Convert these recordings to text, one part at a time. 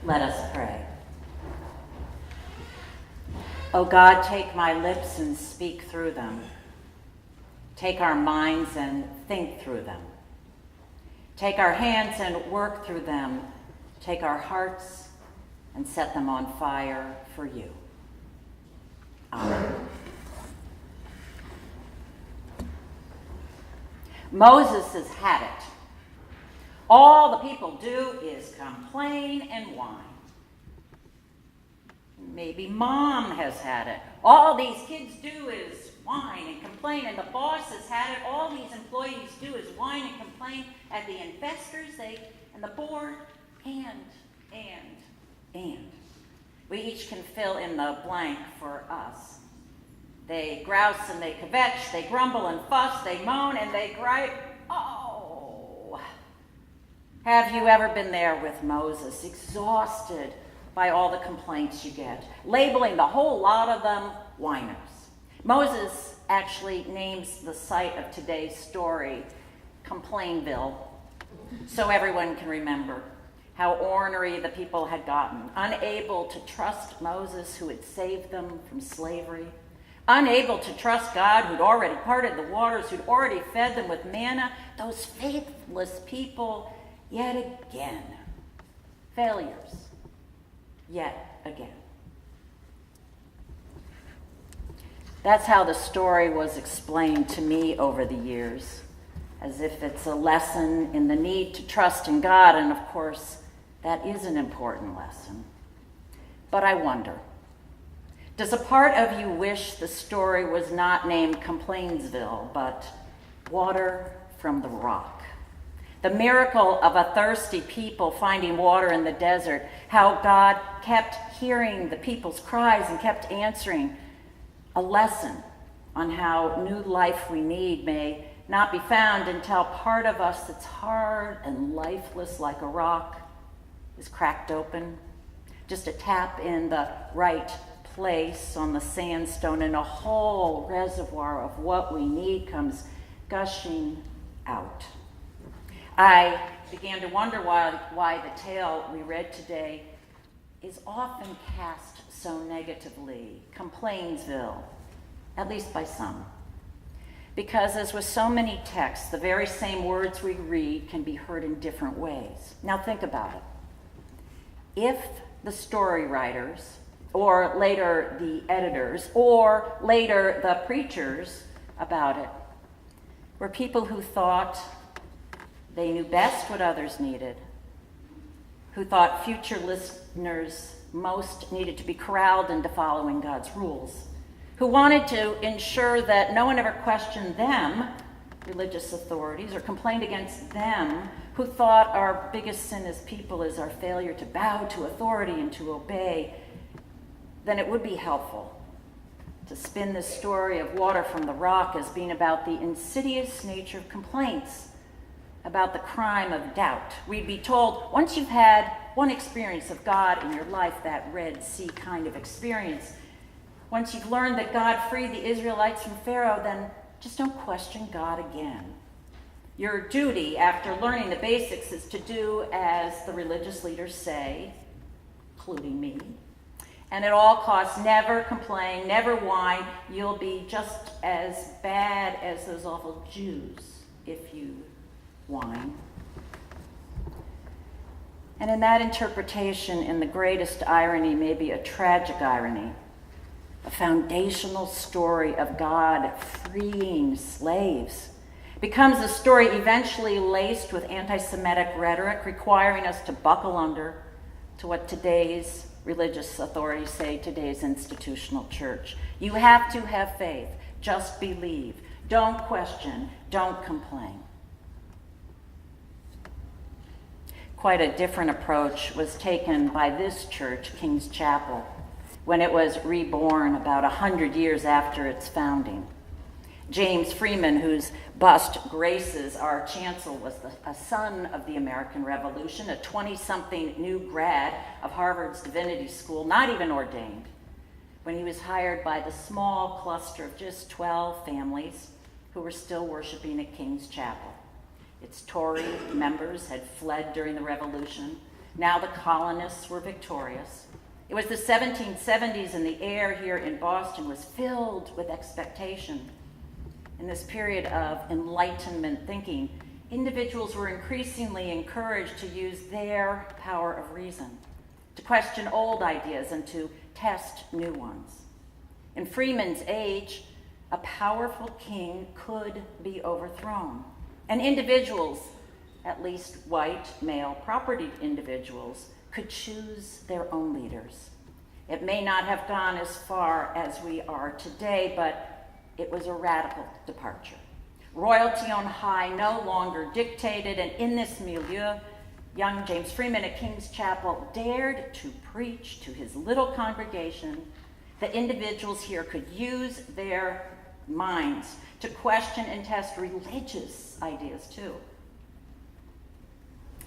Let us pray. O God, take my lips and speak through them. Take our minds and think through them. Take our hands and work through them. Take our hearts and set them on fire for you. Amen. Moses has had it. All the people do is complain and whine. Maybe mom has had it. All these kids do is whine and complain, and the boss has had it. All these employees do is whine and complain at the investors and the board, and. We each can fill in the blank for us. They grouse and they kvetch, they grumble and fuss, they moan and they gripe. Oh! Have you ever been there with Moses, exhausted by all the complaints you get, labeling the whole lot of them whiners? Moses actually names the site of today's story Complainsville, so everyone can remember how ornery the people had gotten, unable to trust Moses who had saved them from slavery, unable to trust God who'd already parted the waters, who'd already fed them with manna. Those faithless people, yet again, failures, yet again. That's how the story was explained to me over the years, as if it's a lesson in the need to trust in God, and of course, that is an important lesson. But I wonder, does a part of you wish the story was not named Complainsville, but Water from the Rock? The miracle of a thirsty people finding water in the desert, how God kept hearing the people's cries and kept answering. A lesson on how new life we need may not be found until part of us that's hard and lifeless like a rock is cracked open. Just a tap in the right place on the sandstone, and a whole reservoir of what we need comes gushing out. I began to wonder why the tale we read today is often cast so negatively, Complainsville, at least by some. Because as with so many texts, the very same words we read can be heard in different ways. Now think about it. If the story writers, or later the editors, or later the preachers about it, were people who thought they knew best what others needed, who thought future listeners most needed to be corralled into following God's rules, who wanted to ensure that no one ever questioned them, religious authorities, or complained against them, who thought our biggest sin as people is our failure to bow to authority and to obey, then it would be helpful to spin this story of Water from the Rock as being about the insidious nature of complaints, about the crime of doubt. We'd be told, once you've had one experience of God in your life, that Red Sea kind of experience, once you've learned that God freed the Israelites from Pharaoh, then just don't question God again. Your duty, after learning the basics, is to do as the religious leaders say, including me, and at all costs, never complain, never whine. You'll be just as bad as those awful Jews if you whine. And in that interpretation, in the greatest irony, maybe a tragic irony, a foundational story of God freeing slaves becomes a story eventually laced with anti-Semitic rhetoric, requiring us to buckle under to what today's religious authorities say, today's institutional church. You have to have faith. Just believe. Don't question. Don't complain. Quite a different approach was taken by this church, King's Chapel, when it was reborn about 100 years after its founding. James Freeman, whose bust graces our chancel, was a son of the American Revolution, a 20-something new grad of Harvard's Divinity School, not even ordained, when he was hired by the small cluster of just 12 families who were still worshiping at King's Chapel. Its Tory members had fled during the Revolution. Now the colonists were victorious. It was the 1770s, and the air here in Boston was filled with expectation. In this period of Enlightenment thinking, individuals were increasingly encouraged to use their power of reason, to question old ideas and to test new ones. In Freeman's age, a powerful king could be overthrown, and individuals, at least white, male, property individuals, could choose their own leaders. It may not have gone as far as we are today, but it was a radical departure. Royalty on high no longer dictated, and in this milieu, young James Freeman at King's Chapel dared to preach to his little congregation that individuals here could use their minds to question and test religious ideas too.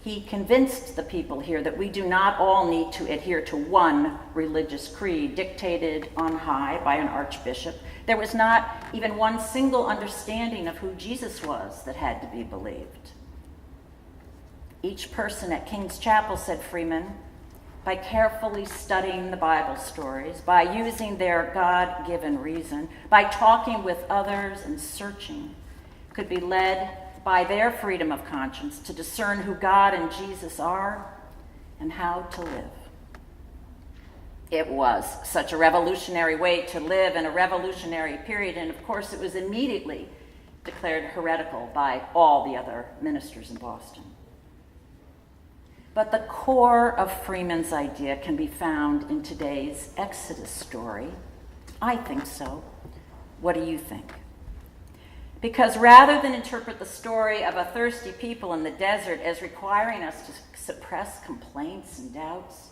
He convinced the people here that we do not all need to adhere to one religious creed dictated on high by an archbishop. There was not even one single understanding of who Jesus was that had to be believed. Each person at King's Chapel, said Freeman, by carefully studying the Bible stories, by using their God-given reason, by talking with others and searching, could be led by their freedom of conscience to discern who God and Jesus are and how to live. It was such a revolutionary way to live in a revolutionary period, and of course it was immediately declared heretical by all the other ministers in Boston. But the core of Freeman's idea can be found in today's Exodus story. I think so. What do you think? Because rather than interpret the story of a thirsty people in the desert as requiring us to suppress complaints and doubts,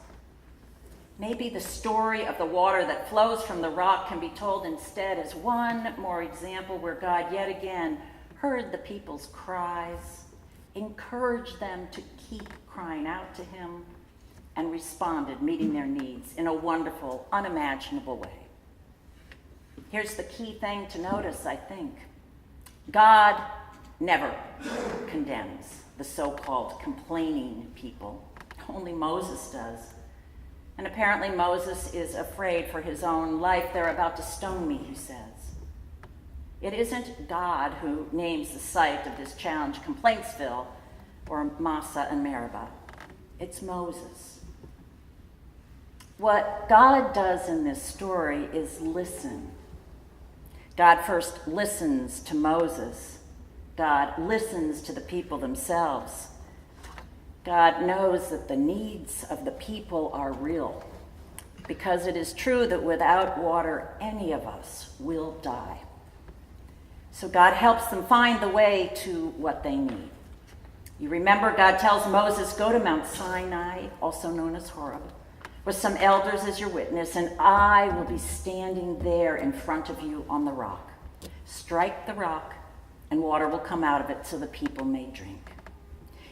maybe the story of the water that flows from the rock can be told instead as one more example where God yet again heard the people's cries, encouraged them to keep crying out to him, and responded, meeting their needs in a wonderful, unimaginable way. Here's the key thing to notice, I think. God never condemns the so-called complaining people. Only Moses does. And apparently Moses is afraid for his own life. They're about to stone me, he says. It isn't God who names the site of this challenge Complainsville or Massa and Meribah. It's Moses. What God does in this story is listen. God first listens to Moses. God listens to the people themselves. God knows that the needs of the people are real, because it is true that without water, any of us will die. So God helps them find the way to what they need. You remember God tells Moses, go to Mount Sinai, also known as Horeb, with some elders as your witness, and I will be standing there in front of you on the rock. Strike the rock, and water will come out of it so the people may drink.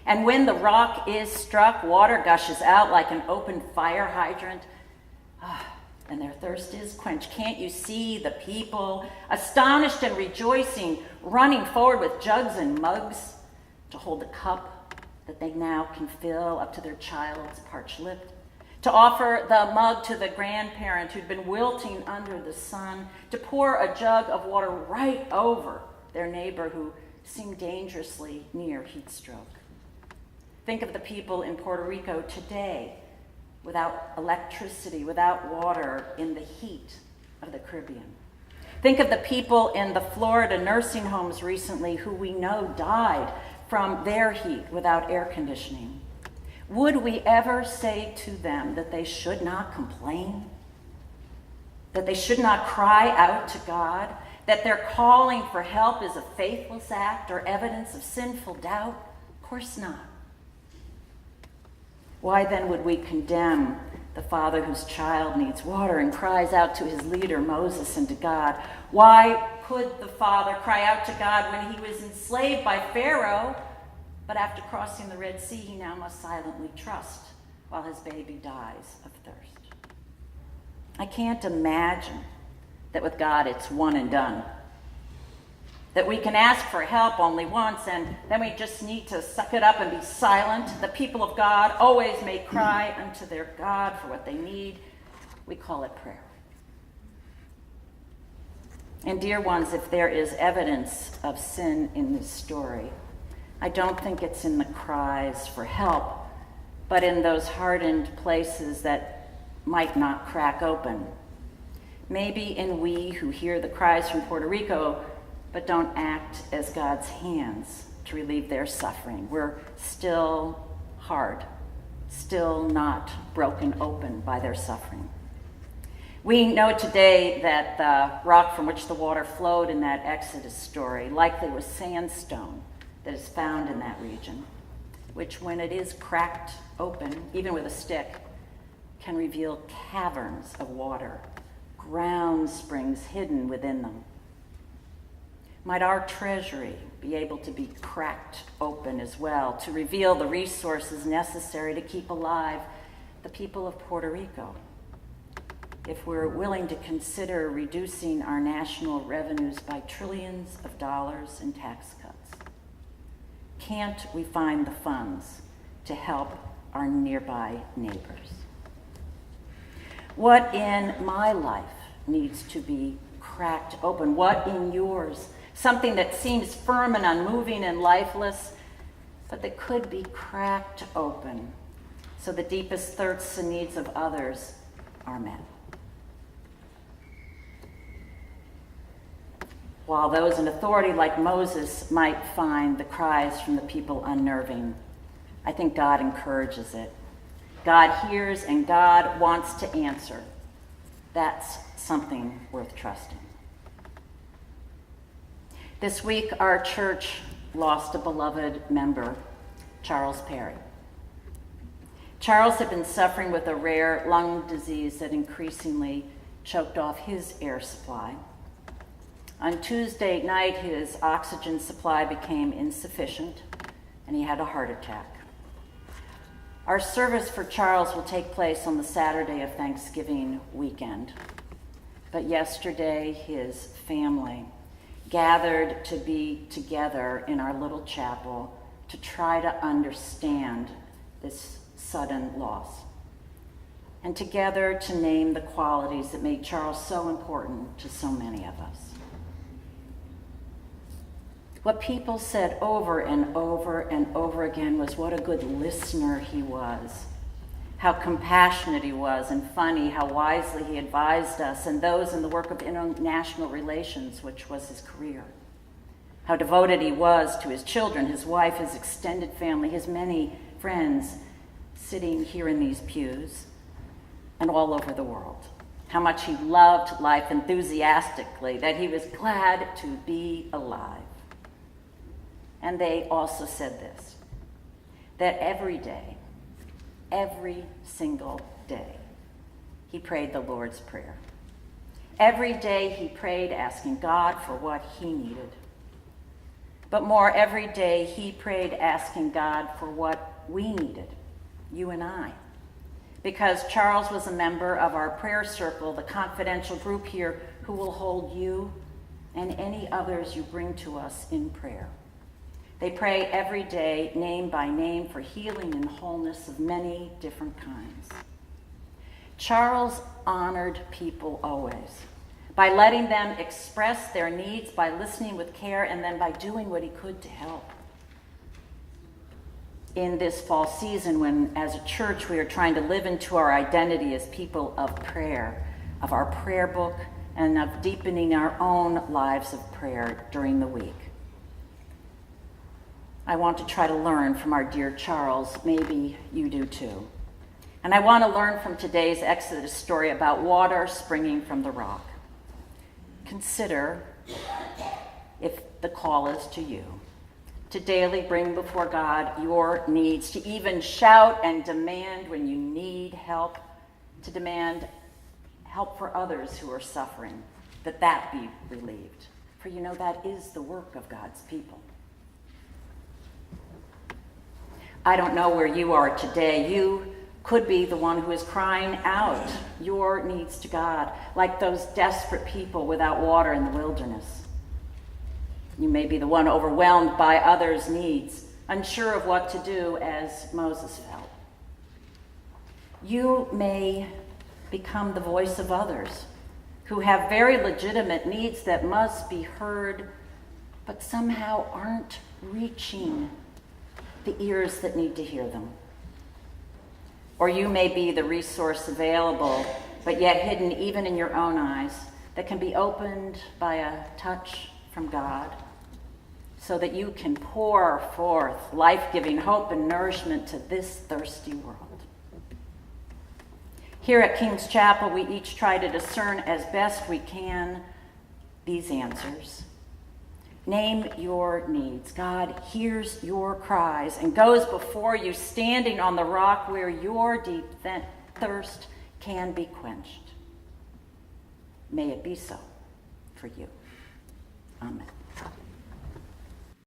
And when the rock is struck, water gushes out like an open fire hydrant, and their thirst is quenched. Can't you see the people, astonished and rejoicing, running forward with jugs and mugs to hold the cup that they now can fill up to their child's parched lip? To offer the mug to the grandparent who'd been wilting under the sun, to pour a jug of water right over their neighbor who seemed dangerously near heat stroke. Think of the people in Puerto Rico today without electricity, without water, in the heat of the Caribbean. Think of the people in the Florida nursing homes recently who we know died from their heat without air conditioning. Would we ever say to them that they should not complain? That they should not cry out to God? That their calling for help is a faithless act or evidence of sinful doubt? Of course not. Why then would we condemn the father whose child needs water and cries out to his leader, Moses, and to God? Why could the father cry out to God when he was enslaved by Pharaoh, but after crossing the Red Sea, he now must silently trust while his baby dies of thirst? I can't imagine that with God it's one and done. that we can ask for help only once, and then we just need to suck it up and be silent. The people of God always may cry unto their God for what they need. We call it prayer. And dear ones, if there is evidence of sin in this story, I don't think it's in the cries for help, but in those hardened places that might not crack open. Maybe in we who hear the cries from Puerto Rico, but don't act as God's hands to relieve their suffering. We're still hard, still not broken open by their suffering. We know today that the rock from which the water flowed in that Exodus story likely was sandstone that is found in that region, which when it is cracked open, even with a stick, can reveal caverns of water, ground springs hidden within them. Might our treasury be able to be cracked open as well to reveal the resources necessary to keep alive the people of Puerto Rico? If we're willing to consider reducing our national revenues by trillions of dollars in tax cuts, can't we find the funds to help our nearby neighbors? What in my life needs to be cracked open? What in yours? Something that seems firm and unmoving and lifeless, but that could be cracked open so the deepest thirsts and needs of others are met. While those in authority like Moses might find the cries from the people unnerving, I think God encourages it. God hears and God wants to answer. That's something worth trusting. This week, our church lost a beloved member, Charles Perry. Charles had been suffering with a rare lung disease that increasingly choked off his air supply. On Tuesday night, his oxygen supply became insufficient, and he had a heart attack. Our service for Charles will take place on the Saturday of Thanksgiving weekend. But yesterday, his family gathered to be together in our little chapel to try to understand this sudden loss, and together to name the qualities that made Charles so important to so many of us. What people said over and over and over again was what a good listener he was, how compassionate he was and funny, how wisely he advised us and those in the work of international relations, which was his career, how devoted he was to his children, his wife, his extended family, his many friends sitting here in these pews and all over the world, how much he loved life enthusiastically, that he was glad to be alive. And they also said this, that every day, every single day, he prayed the Lord's Prayer. Every day he prayed asking God for what he needed. But more, every day he prayed asking God for what we needed, you and I. Because Charles was a member of our prayer circle, the confidential group here who will hold you and any others you bring to us in prayer. They pray every day, name by name, for healing and wholeness of many different kinds. Charles honored people always, by letting them express their needs, by listening with care, and then by doing what he could to help. In this fall season, when as a church we are trying to live into our identity as people of prayer, of our prayer book, and of deepening our own lives of prayer during the week, I want to try to learn from our dear Charles. Maybe you do too. And I want to learn from today's Exodus story about water springing from the rock. Consider if the call is to you to daily bring before God your needs, to even shout and demand when you need help, to demand help for others who are suffering, that be relieved. For you know that is the work of God's people. I don't know where you are today. You could be the one who is crying out your needs to God, like those desperate people without water in the wilderness. You may be the one overwhelmed by others' needs, unsure of what to do, as Moses felt. You may become the voice of others who have very legitimate needs that must be heard, but somehow aren't reaching the ears that need to hear them. Or you may be the resource available, but yet hidden even in your own eyes, that can be opened by a touch from God, so that you can pour forth life-giving hope and nourishment to this thirsty world. Here at King's Chapel, we each try to discern as best we can these answers. Name your needs. God hears your cries and goes before you, standing on the rock where your deep thirst can be quenched. May it be so for you. Amen.